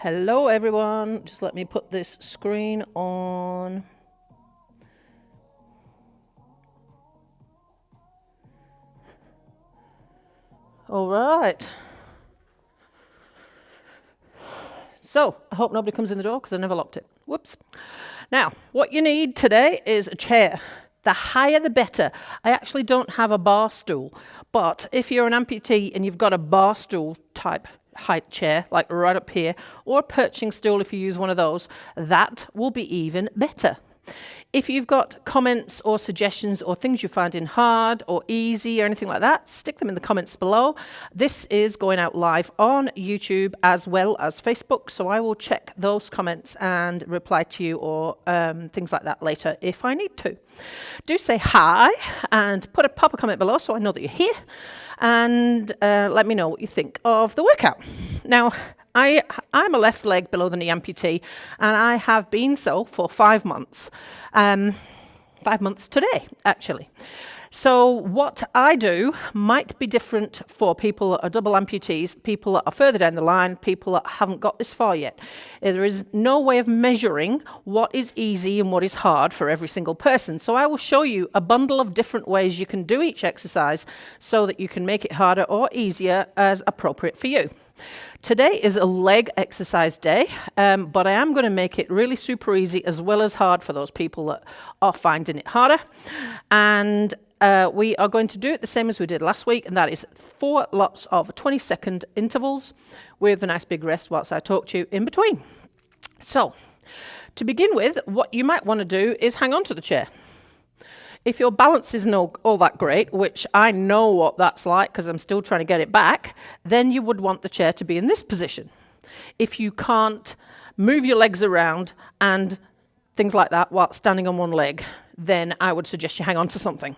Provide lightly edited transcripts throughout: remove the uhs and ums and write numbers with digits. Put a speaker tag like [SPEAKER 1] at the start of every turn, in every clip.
[SPEAKER 1] Hello everyone, just let me put this screen on. All right. So, I hope nobody comes in the door because I never locked it. Whoops. Now, what you need today is a chair. The higher the better. I actually don't have a bar stool, but if you're an amputee and you've got a bar stool type height chair, like right up here, or a perching stool if you use one of those, that will be even better. If you've got comments or suggestions or things you're finding hard or easy or anything like that, stick them in the comments below. This is going out live on YouTube as well as Facebook, so I will check those comments and reply to you or things like that later if I need to. Do say hi and pop a comment below so I know that you're here, and let me know what you think of the workout. Now, I'm a left leg below the knee amputee, and I have been so for 5 months. 5 months today, actually. So what I do might be different for people that are double amputees, people that are further down the line, people that haven't got this far yet. There is no way of measuring what is easy and what is hard for every single person. So I will show you a bundle of different ways you can do each exercise so that you can make it harder or easier as appropriate for you. Today is a leg exercise day, but I am going to make it really super easy as well as hard for those people that are finding it harder. And we are going to do it the same as we did last week, and that is 4 lots of 20-second intervals with a nice big rest whilst I talk to you in between. So, to begin with, what you might want to do is hang on to the chair. If your balance isn't all that great, which I know what that's like because I'm still trying to get it back, then you would want the chair to be in this position. If you can't move your legs around and things like that while standing on one leg, then I would suggest you hang on to something.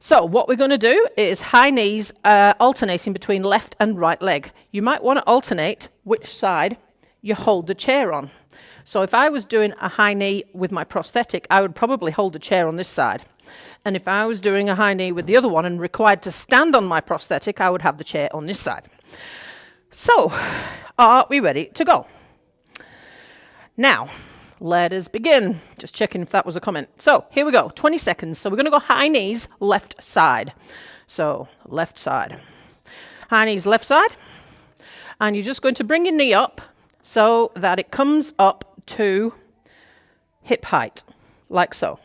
[SPEAKER 1] So what we're going to do is high knees alternating between left and right leg. You might want to alternate which side you hold the chair on. So if I was doing a high knee with my prosthetic, I would probably hold the chair on this side. And if I was doing a high knee with the other one and required to stand on my prosthetic, I would have the chair on this side. So, are we ready to go? Now, let us begin. Just checking if that was a comment. So, here we go, 20 seconds. So we're going to go high knees, left side. So, left side. High knees, left side. And you're just going to bring your knee up so that it comes up to hip height, like so.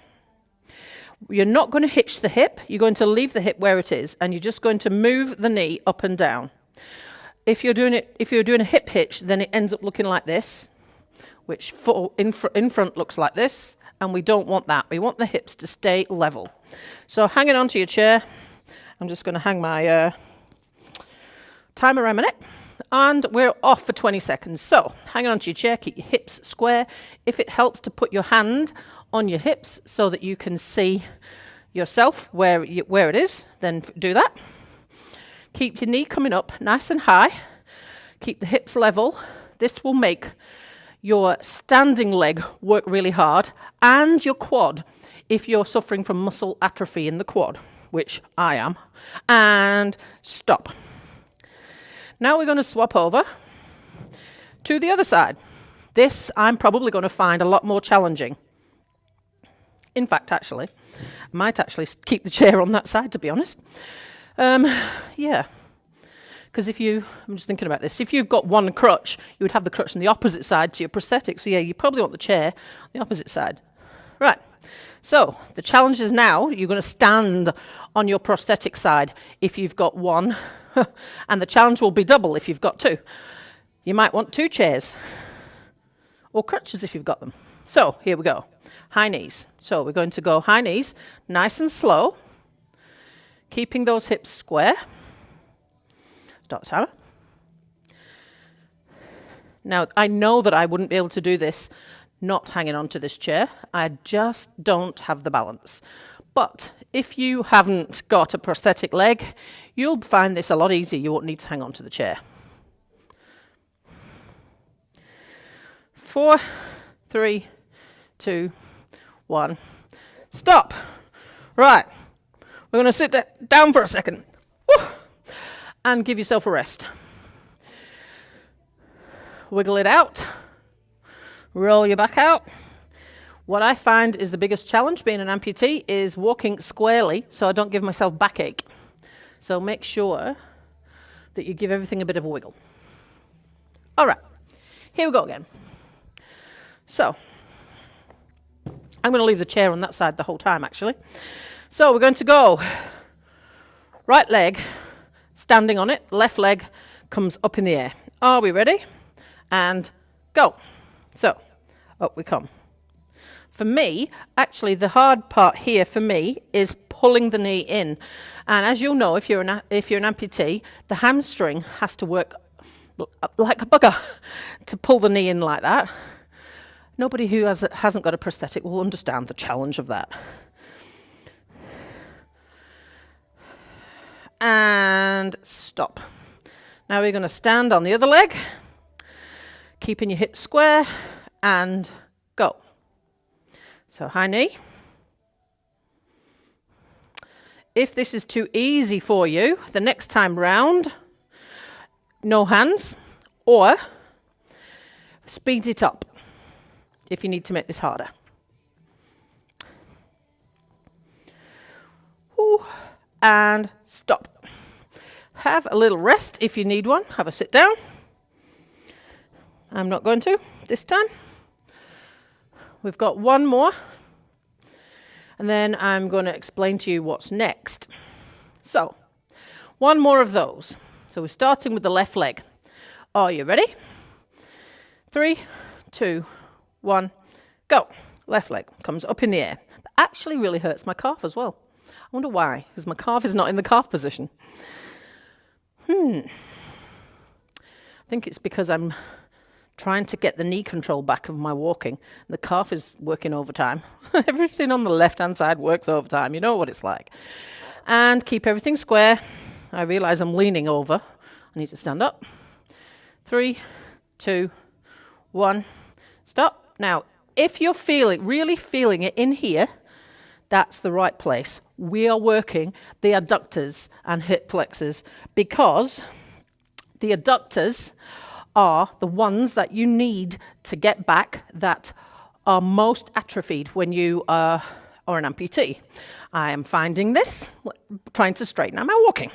[SPEAKER 1] You're not going to hitch the hip, you're going to leave the hip where it is, and you're just going to move the knee up and down. If you're doing a hip hitch, then it ends up looking like this, which in front looks like this, and we don't want that. We want the hips to stay level. So hanging onto your chair, I'm just going to hang my timer around my neck. And we're off for 20 seconds. So, hang on to your chair, keep your hips square. If it helps to put your hand on your hips so that you can see yourself where it is, then do that. Keep your knee coming up nice and high. Keep the hips level. This will make your standing leg work really hard, and your quad if you're suffering from muscle atrophy in the quad, which I am. And stop. Now we're going to swap over to the other side. This I'm probably going to find a lot more challenging. In fact, actually, I might actually keep the chair on that side, to be honest. Yeah, because I'm just thinking about this, if you've got one crutch, you would have the crutch on the opposite side to your prosthetic. So yeah, you probably want the chair on the opposite side. Right, so the challenge is now you're going to stand on your prosthetic side if you've got one, and the challenge will be double if you've got 2. You might want 2 chairs, or crutches if you've got them. So, here we go. High knees. So, we're going to go high knees, nice and slow, keeping those hips square. Start the timer. Now, I know that I wouldn't be able to do this not hanging onto this chair. I just don't have the balance. But if you haven't got a prosthetic leg, you'll find this a lot easier. You won't need to hang on to the chair. 4, 3, 2, 1. Stop. Right. We're going to sit down for a second. Woo, and give yourself a rest. wiggle it out, roll your back out. What I find is the biggest challenge being an amputee is walking squarely so I don't give myself backache. So make sure that you give everything a bit of a wiggle. All right, here we go again. So I'm going to leave the chair on that side the whole time, actually. So we're going to go right leg, standing on it, left leg comes up in the air. Are we ready? And go. So up we come. For me, actually, the hard part here for me is pulling the knee in. And as you'll know, if you're an amputee, the hamstring has to work like a bugger to pull the knee in like that. Nobody who hasn't got a prosthetic will understand the challenge of that. And stop. Now we're going to stand on the other leg, keeping your hips square, and go. So high knee. If this is too easy for you, the next time round, no hands, or speed it up if you need to make this harder. Ooh, and stop. Have a little rest if you need one. Have a sit down. I'm not going to this time. We've got one more, and then I'm going to explain to you what's next. So, one more of those. So we're starting with the left leg. Are you ready? 3, 2, 1, go. Left leg comes up in the air. That actually really hurts my calf as well. I wonder why, because my calf is not in the calf position. I think it's because I'm trying to get the knee control back of my walking. The calf is working overtime. Everything on the left-hand side works overtime. You know what it's like. And keep everything square. I realize I'm leaning over. I need to stand up. 3, 2, 1, stop. Now, if you're really feeling it in here, that's the right place. We are working the adductors and hip flexors because the adductors are the ones that you need to get back that are most atrophied when you are an amputee. I am finding this, trying to straighten out my walking.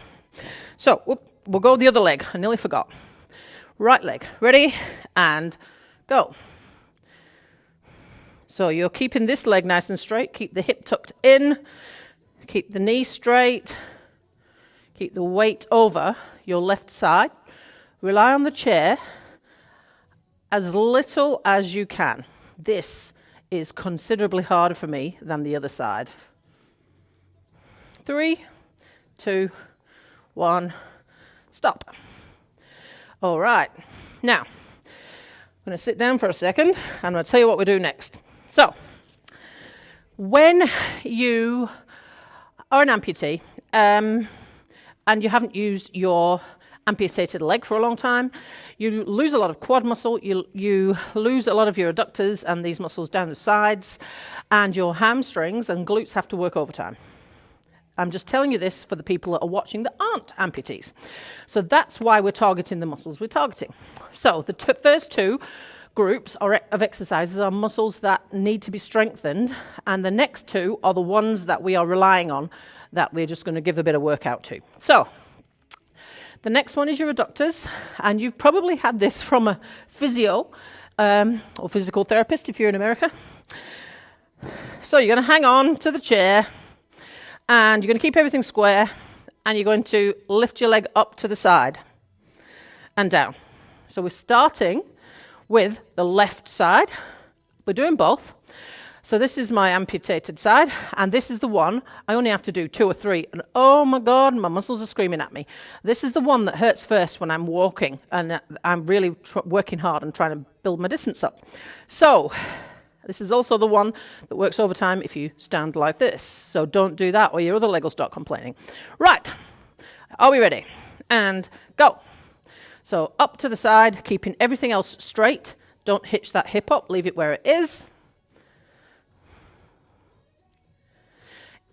[SPEAKER 1] So we'll go the other leg. I nearly forgot. Right leg. Ready? And go. So you're keeping this leg nice and straight. Keep the hip tucked in. Keep the knee straight. Keep the weight over your left side. Rely on the chair as little as you can. This is considerably harder for me than the other side. 3, 2, 1, stop. All right. Now, I'm going to sit down for a second, and I'm going to tell you what we do next. So, when you are an amputee, and you haven't used your amputated leg for a long time, you lose a lot of quad muscle, you lose a lot of your adductors and these muscles down the sides, and your hamstrings and glutes have to work overtime. I'm just telling you this for the people that are watching that aren't amputees. So that's why we're targeting the muscles we're targeting. So the first two groups of exercises are muscles that need to be strengthened, and the next two are the ones that we are relying on that we're just going to give a bit of workout to. So the next one is your adductors, and you've probably had this from a physio or physical therapist if you're in America. So you're going to hang on to the chair, and you're going to keep everything square, and you're going to lift your leg up to the side and down. So we're starting with the left side. We're doing both. So this is my amputated side, and this is the one I only have to do 2 or 3, and oh my God, my muscles are screaming at me. This is the one that hurts first when I'm walking, and I'm really working hard and trying to build my distance up. So this is also the one that works overtime if you stand like this. So don't do that, or your other leg will start complaining. Right, are we ready? And go. So up to the side, keeping everything else straight. Don't hitch that hip up, leave it where it is.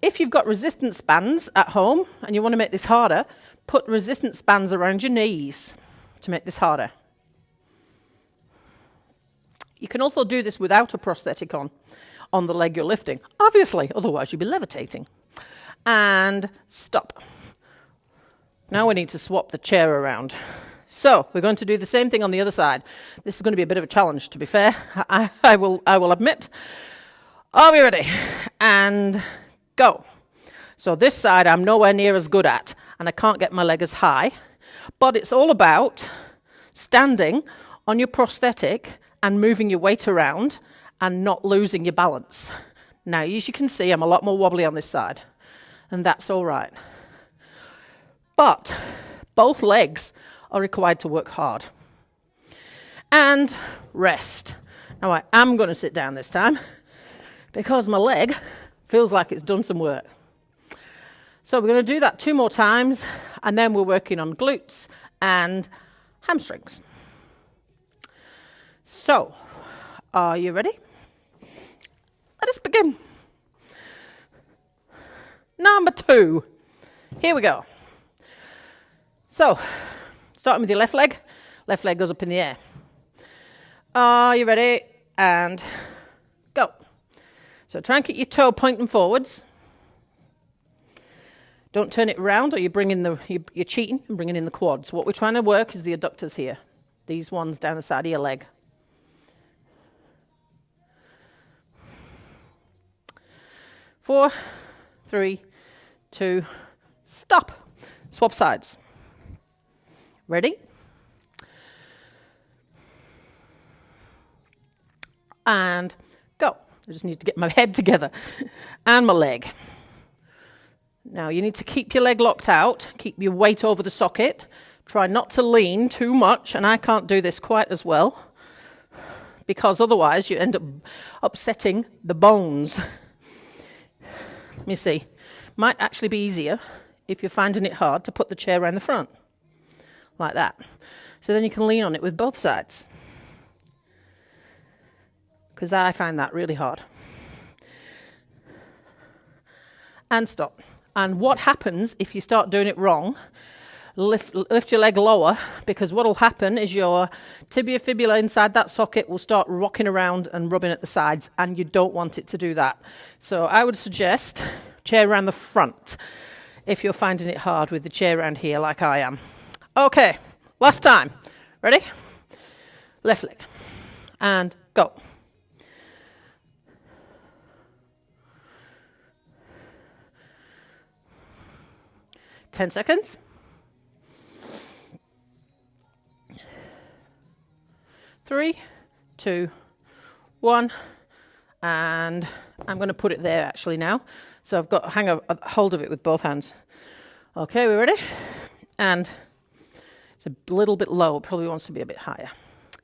[SPEAKER 1] If you've got resistance bands at home and you want to make this harder, put resistance bands around your knees to make this harder. You can also do this without a prosthetic on the leg you're lifting. Obviously, otherwise you'd be levitating. And stop. Now we need to swap the chair around. So we're going to do the same thing on the other side. This is going to be a bit of a challenge, to be fair. I will admit. Are we ready? And go. So this side I'm nowhere near as good at, and I can't get my leg as high. But it's all about standing on your prosthetic and moving your weight around and not losing your balance. Now, as you can see, I'm a lot more wobbly on this side, and that's all right. But both legs are required to work hard. And rest. Now, I am going to sit down this time because my leg feels like it's done some work. So we're going to do that 2 more times, and then we're working on glutes and hamstrings. So, are you ready? Let us begin. Number 2. Here we go. So, starting with your left leg. Left leg goes up in the air. Are you ready? And go. So try and keep your toe pointing forwards. Don't turn it around, or you're cheating and bringing in the quads. What we're trying to work is the adductors here. These ones down the side of your leg. 4, 3, 2, stop. Swap sides. Ready? And go. I just need to get my head together and my leg. Now you need to keep your leg locked out, keep your weight over the socket. Try not to lean too much, and I can't do this quite as well because otherwise you end up upsetting the bones. Let me see. Might actually be easier if you're finding it hard to put the chair around the front, like that. So then you can lean on it with both sides, because I find that really hard. And stop. And what happens if you start doing it wrong? Lift your leg lower, because what will happen is your tibia fibula inside that socket will start rocking around and rubbing at the sides, and you don't want it to do that. So I would suggest chair around the front if you're finding it hard with the chair around here like I am. Okay, last time. Ready? Left leg. And go. Ten seconds. 3, 2, 1, and I'm going to put it there actually now. So I've got hang a hold of it with both hands. Okay, we ready? And it's a little bit low. It probably wants to be a bit higher.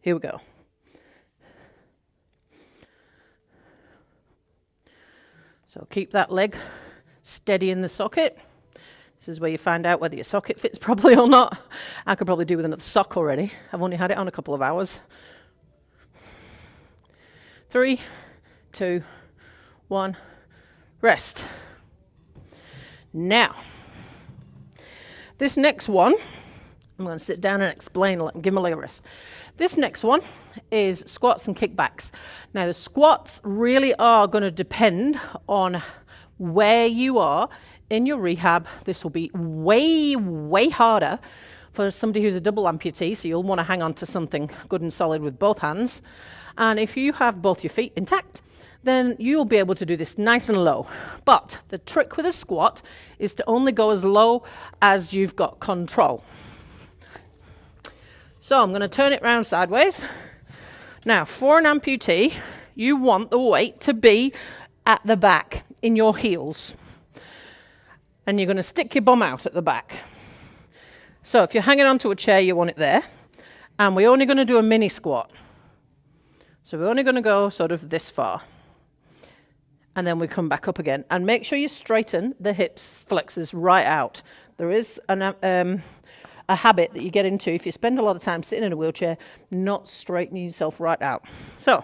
[SPEAKER 1] Here we go. So keep that leg steady in the socket. This is where you find out whether your socket fits properly or not. I could probably do with another sock already. I've only had it on a couple of hours. 3, 2, 1, rest. Now, this next one, I'm going to sit down and explain, give my leg a rest. This next one is squats and kickbacks. Now, the squats really are going to depend on where you are in your rehab. This will be way, way harder for somebody who's a double amputee, so you'll want to hang on to something good and solid with both hands. And if you have both your feet intact, then you'll be able to do this nice and low. But the trick with a squat is to only go as low as you've got control. So I'm going to turn it round sideways. Now, for an amputee, you want the weight to be at the back in your heels. And you're going to stick your bum out at the back. So if you're hanging onto a chair, you want it there. And we're only going to do a mini squat. So we're only going to go sort of this far. And then we come back up again. And make sure you straighten the hips flexors right out. There is a habit that you get into if you spend a lot of time sitting in a wheelchair, not straightening yourself right out. So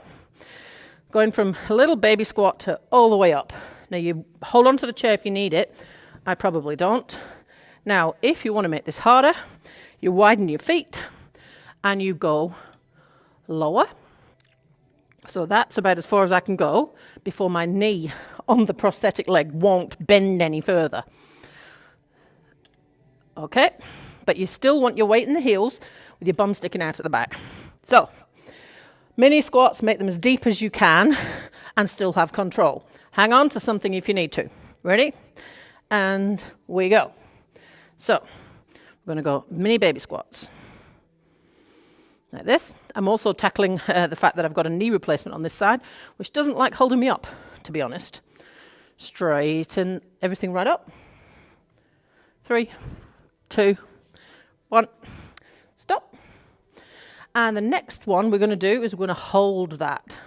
[SPEAKER 1] going from a little baby squat to all the way up. Now you hold on to the chair if you need it. I probably don't. Now, if you want to make this harder, you widen your feet and you go lower So that's about as far as I can go before my knee on the prosthetic leg won't bend any further. Okay, but you still want your weight in the heels with your bum sticking out at the back. So, mini squats, make them as deep as you can and still have control. Hang on to something if you need to. Ready? And we go. So, we're going to go mini baby squats. Like this. I'm also tackling the fact that I've got a knee replacement on this side, which doesn't like holding me up, to be honest. Straighten everything right up. 3, 2, 1. Stop. And the next one we're going to do is we're going to hold that.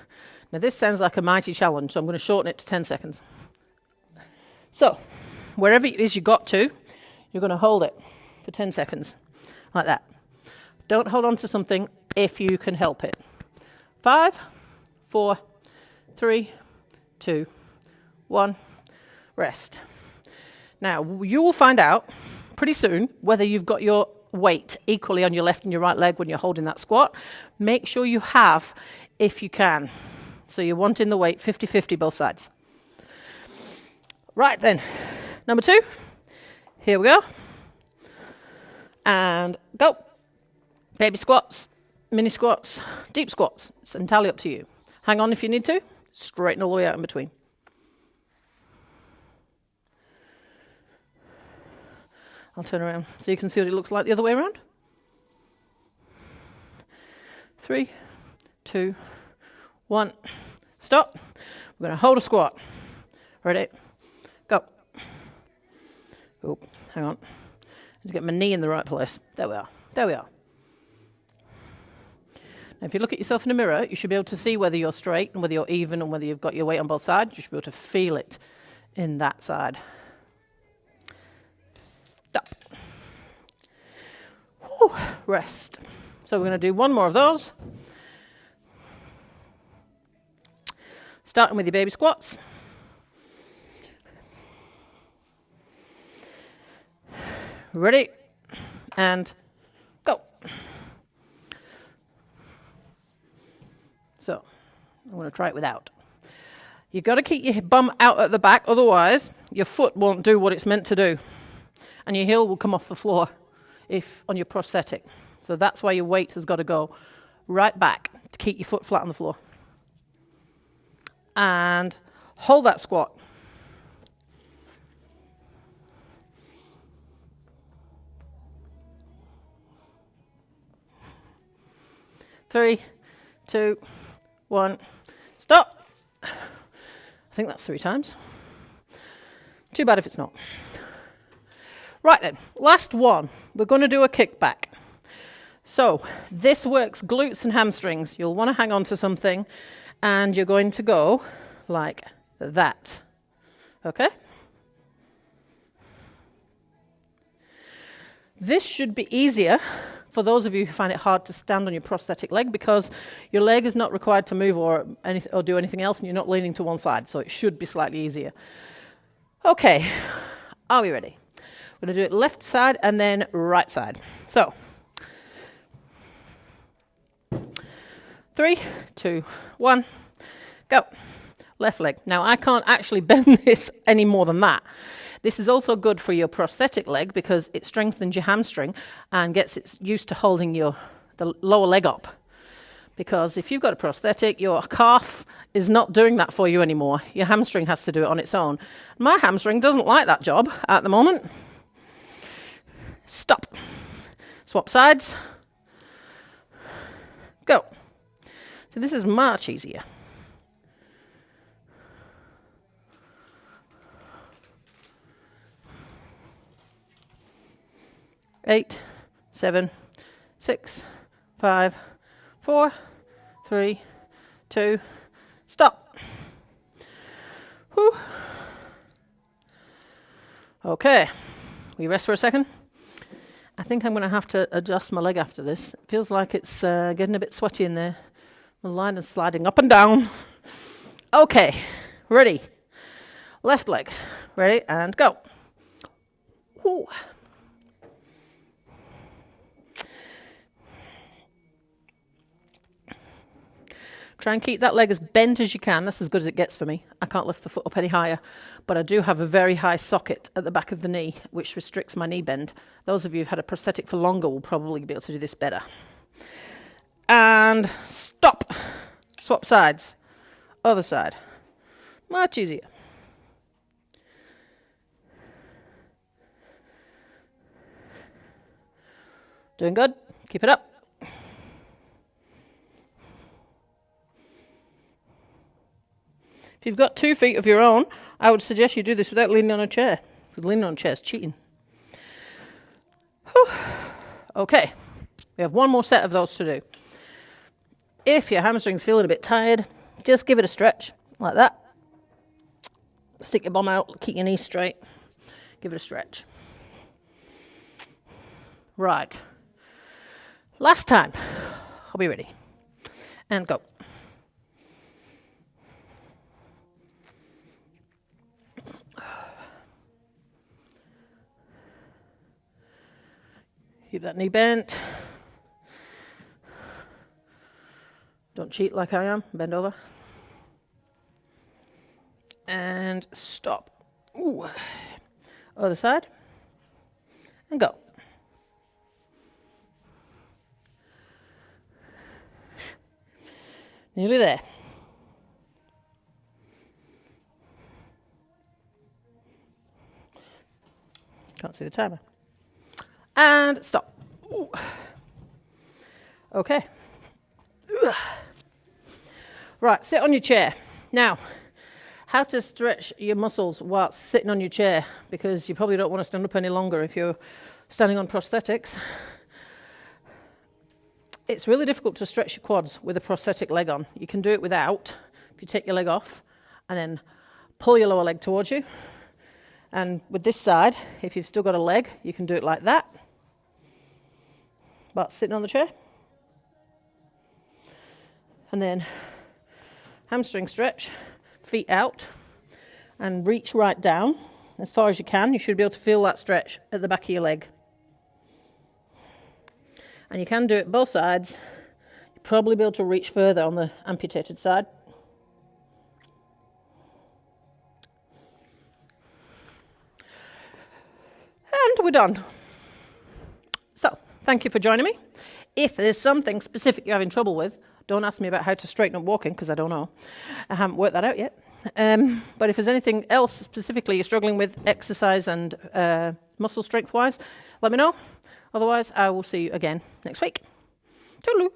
[SPEAKER 1] Now this sounds like a mighty challenge, so I'm going to shorten it to 10 seconds. So, wherever it is you got to, you're going to hold it for 10 seconds, like that. Don't hold on to something if you can help it. 5, 4, 3, 2, 1, rest. Now, you will find out pretty soon whether you've got your weight equally on your left and your right leg when you're holding that squat. Make sure you have, if you can. So you're wanting the weight 50-50 both sides. Right then, number 2. Here we go. And go. Baby squats, mini squats, deep squats. It's entirely up to you. Hang on if you need to. Straighten all the way out in between. I'll turn around so you can see what it looks like the other way around. 3, 2, 1. Stop. We're going to hold a squat. Ready? Go. Oh, hang on. Just get my knee in the right place. There we are. There we are. Now, if you look at yourself in the mirror, you should be able to see whether you're straight and whether you're even and whether you've got your weight on both sides. You should be able to feel it in that side. Stop. Whew, rest. So we're going to do one more of those. Starting with your baby squats. Ready? And go. So, I'm going to try it without. You've got to keep your bum out at the back, otherwise your foot won't do what it's meant to do. And your heel will come off the floor if on your prosthetic. So that's why your weight has got to go right back to keep your foot flat on the floor. And hold that squat. Three, 2, 1, stop. I think that's 3 times. Too bad if it's not. Right then, last one. We're going to do a kickback. So this works glutes and hamstrings. You'll want to hang on to something and you're going to go like that. Okay? This should be easier for those of you who find it hard to stand on your prosthetic leg because your leg is not required to move or do anything else and you're not leaning to one side, so it should be slightly easier. Okay, are we ready? We're going to do it left side and then right side. So, 3, 2, 1, go. Left leg. Now, I can't actually bend this any more than that. This is also good for your prosthetic leg because it strengthens your hamstring and gets it used to holding the lower leg up. Because if you've got a prosthetic, your calf is not doing that for you anymore. Your hamstring has to do it on its own. My hamstring doesn't like that job at the moment. Stop. Swap sides. Go. So this is much easier. Eight, 7, 6, 5, 4, 3, 2, stop. Whew. Okay, we rest for a second. I think I'm going to have to adjust my leg after this. It feels like it's getting a bit sweaty in there. The line is sliding up and down. Okay, ready. Left leg, ready, and go. Whew. Try and keep that leg as bent as you can. That's as good as it gets for me. I can't lift the foot up any higher, but I do have a very high socket at the back of the knee, which restricts my knee bend. Those of you who've had a prosthetic for longer will probably be able to do this better. And stop. Swap sides. Other side. Much easier. Doing good. Keep it up. If you've got 2 feet of your own, I would suggest you do this without leaning on a chair, because leaning on a chair is cheating. Whew. Okay, we have one more set of those to do. If your hamstring's feeling a bit tired, just give it a stretch, like that. Stick your bum out, keep your knees straight, give it a stretch. Right. Last time. I'll be ready. And go. Keep that knee bent. Don't cheat like I am. Bend over. And stop. Ooh. Other side. And go. Nearly there. Can't see the timer. And stop. Ooh. Okay. Ugh. Right, sit on your chair. Now, how to stretch your muscles while sitting on your chair, because you probably don't want to stand up any longer if you're standing on prosthetics. It's really difficult to stretch your quads with a prosthetic leg on. You can do it without, if you take your leg off and then pull your lower leg towards you. And with this side, if you've still got a leg, you can do it like that. But sitting on the chair. And then hamstring stretch, feet out, and reach right down as far as you can. You should be able to feel that stretch at the back of your leg. And you can do it both sides. You'll probably be able to reach further on the amputated side. And we're done. So, thank you for joining me. If there's something specific you're having trouble with, don't ask me about how to straighten up walking, because I don't know. I haven't worked that out yet. But if there's anything else specifically you're struggling with, exercise and muscle strength-wise, let me know. Otherwise, I will see you again next week. Toodaloo.